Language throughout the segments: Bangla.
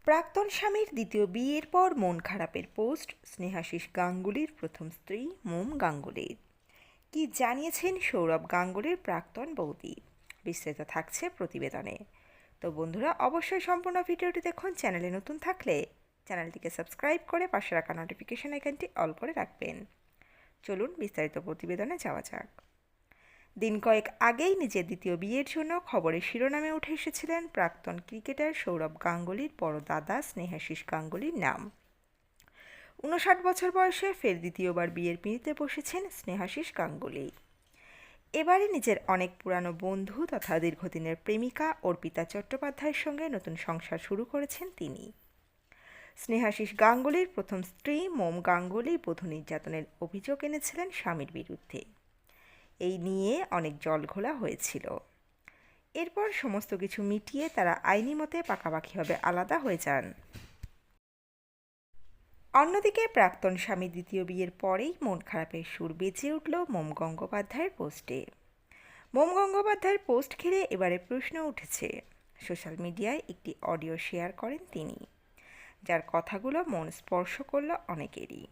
প্রাক্তন স্বামীর দ্বিতীয় বিয়ের পর মন খারাপের পোস্ট স্নেহাশিস গাঙ্গুলির প্রথম স্ত্রী মোম গাঙ্গুলির। কি জানিয়েছেন সৌরভ গাঙ্গুলির প্রাক্তন বৌদি? বিস্তারিত থাকছে প্রতিবেদনে। তো বন্ধুরা, অবশ্যই সম্পূর্ণ ভিডিওটি দেখুন। চ্যানেলে নতুন থাকলে চ্যানেলটিকে সাবস্ক্রাইব করে পাশে রাখা নোটিফিকেশন আইকনটি অল করে রাখবেন। চলুন বিস্তারিত প্রতিবেদনে যাওয়া যাক। দিন কয়েক আগেই নিজের দ্বিতীয় বিয়ের জন্য খবরের শিরোনামে উঠে এসেছিলেন প্রাক্তন ক্রিকেটার সৌরভ গাঙ্গুলির বড় দাদা স্নেহাশিস গাঙ্গুলির নাম। ৫৯ বছর বয়সে ফের দ্বিতীয়বার বিয়ের পিঁড়িতে বসেছেন স্নেহাশিস গাঙ্গুলি। এবারে নিজের অনেক পুরানো বন্ধু তথা দীর্ঘদিনের প্রেমিকা অর্পিতা চট্টোপাধ্যায়ের সঙ্গে নতুন সংসার শুরু করেছেন তিনি। স্নেহাশিস গাঙ্গুলির প্রথম স্ত্রী মোম গাঙ্গুলি বধূ নির্যাতনের অভিযোগ এনেছিলেন স্বামীর বিরুদ্ধে। এই নিয়ে অনেক জলঘোলা হয়েছিল। এরপর সমস্ত কিছু মিটিয়ে তারা আইনি মতে পাকাপাকিভাবে আলাদা হয়ে যান। অন্যদিকে প্রাক্তন স্বামী দ্বিতীয় বিয়ের পরেই মন খারাপের সুর বেজে উঠল মোম গঙ্গোপাধ্যায়ের পোস্টে। মোম গঙ্গোপাধ্যায়ের পোস্ট ঘিরে এবারে প্রশ্ন উঠেছে। সোশ্যাল মিডিয়ায় একটি অডিও শেয়ার করেন তিনি, যার কথাগুলো মন স্পর্শ করল অনেকেরই।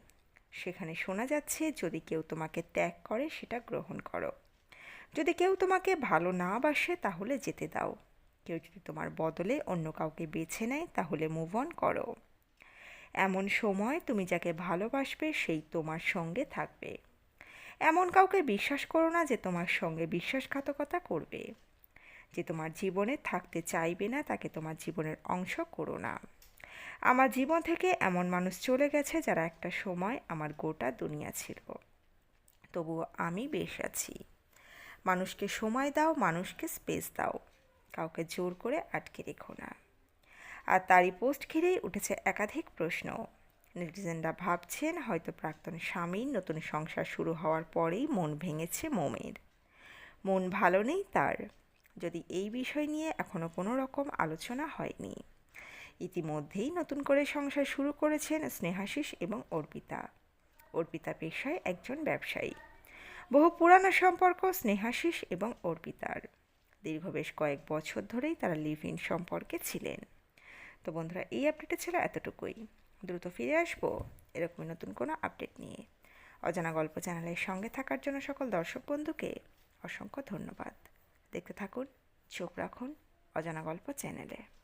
সেখানে শোনা যাচ্ছে, যদি কেউ তোমাকে ত্যাগ করে সেটা গ্রহণ করো, যদি কেউ তোমাকে ভালো না বাসে তাহলে যেতে দাও, কেউ যদি তোমার বদলে অন্য কাউকে বেছে নেয় তাহলে মুভ অন করো। এমন সময় তুমি যাকে ভালোবাসবে সেই তোমার সঙ্গে থাকবে। এমন কাউকে বিশ্বাস করো না যে তোমার সঙ্গে বিশ্বাসঘাতকতা করবে। যে তোমার জীবনে থাকতে চাইবে না তাকে তোমার জীবনের অংশ করো না। আমার জীবন থেকে এমন মানুষ চলে গেছে যারা একটা সময় আমার গোটা দুনিয়া ছিল, তবুও আমি বেশ আছি। মানুষকে সময় দাও, মানুষকে স্পেস দাও, কাউকে জোর করে আটকে রেখো না। আর তারই পোস্ট ঘিরেই উঠেছে একাধিক প্রশ্ন। নেটিজেনরা ভাবছেন, হয়তো প্রাক্তন স্বামীর নতুন সংসার শুরু হওয়ার পরেই মন ভেঙেছে মোমের। মন ভালো নেই তার, যদি এই বিষয় নিয়ে এখনও কোনো রকম আলোচনা হয়নি। ইতিমধ্যেই নতুন করে সংসার শুরু করেছেন স্নেহাশিস এবং অর্পিতা। অর্পিতা পেশায় একজন ব্যবসায়ী। বহু পুরানো সম্পর্ক স্নেহাশিস এবং অর্পিতার। দীর্ঘ বেশ কয়েক বছর ধরেই তারা লিভ ইন সম্পর্কে ছিলেন। তো বন্ধুরা, এই আপডেটে ছিল এতটুকুই। দ্রুত ফিরে আসবো এরকমই নতুন কোনো আপডেট নিয়ে। অজানা গল্প চ্যানেলের সঙ্গে থাকার জন্য সকল দর্শক বন্ধুকে অসংখ্য ধন্যবাদ। দেখতে থাকুন, চোখ রাখুন অজানা গল্প চ্যানেলে।